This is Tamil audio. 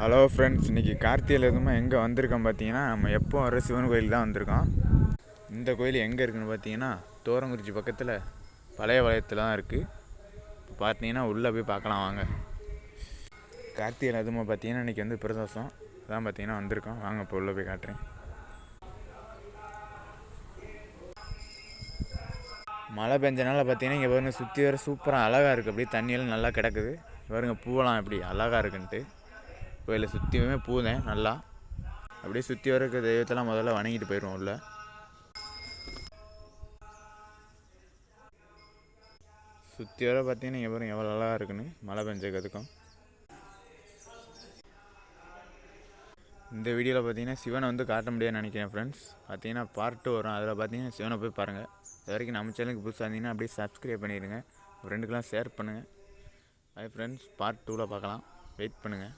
ஹலோ ஃப்ரெண்ட்ஸ், இன்றைக்கி கார்த்திகையில் எதுவுமே எங்கே வந்திருக்கோம் பார்த்தீங்கன்னா, நம்ம எப்போ வர சிவன் கோயில் தான் வந்திருக்கோம். இந்த கோயில் எங்கே இருக்குதுன்னு பார்த்தீங்கன்னா, தோரங்குறிச்சி பக்கத்தில் பழைய வளையத்தில் தான் இருக்குது. பார்த்தீங்கன்னா உள்ளே போய் பார்க்கலாம் வாங்க. கார்த்திகையில் எதுவுமே பார்த்தீங்கன்னா இன்றைக்கி வந்து பிரதோஷம் தான் பார்த்தீங்கன்னா வந்திருக்கோம். வாங்க இப்போ உள்ளே போய் காட்டுறேன். மழை பெஞ்சனால பார்த்தீங்கன்னா இங்கே பாருங்க சுற்றி வர சூப்பராக அழகாக இருக்குது. அப்படியே தண்ணியெல்லாம் நல்லா கிடக்குது. பாருங்க பூவெல்லாம் எப்படி அழகாக இருக்குன்ட்டு. கோயிலை சுற்றியுமே பூதேன் நல்லா. அப்படியே சுற்றி வர தெய்வத்தெல்லாம் முதல்ல வணங்கிட்டு போயிடுவோம் உள்ள. சுற்றி வர பார்த்தீங்கன்னா இங்கே பாருங்க எவ்வளோ அழகாக இருக்குன்னு மழை பெஞ்சதுக்கும். இந்த வீடியோவில் பார்த்தீங்கன்னா சிவனை வந்து காட்ட முடியாதுன்னு நினைக்கிறேன் ஃப்ரெண்ட்ஸ். பார்த்தீங்கன்னா பார்ட் 2 வரும். அதில் பார்த்தீங்கன்னா சிவனை போய் பாருங்கள். இது வரைக்கும் நம்ம சேனலுக்கு புதுசாக இருந்தீங்கன்னா அப்படியே சப்ஸ்கிரைப் பண்ணிடுங்க. ஃப்ரெண்டுக்கெலாம் ஷேர் பண்ணுங்கள். அது ஃப்ரெண்ட்ஸ் பார்ட் 2ல் பார்க்கலாம். வெயிட் பண்ணுங்கள்.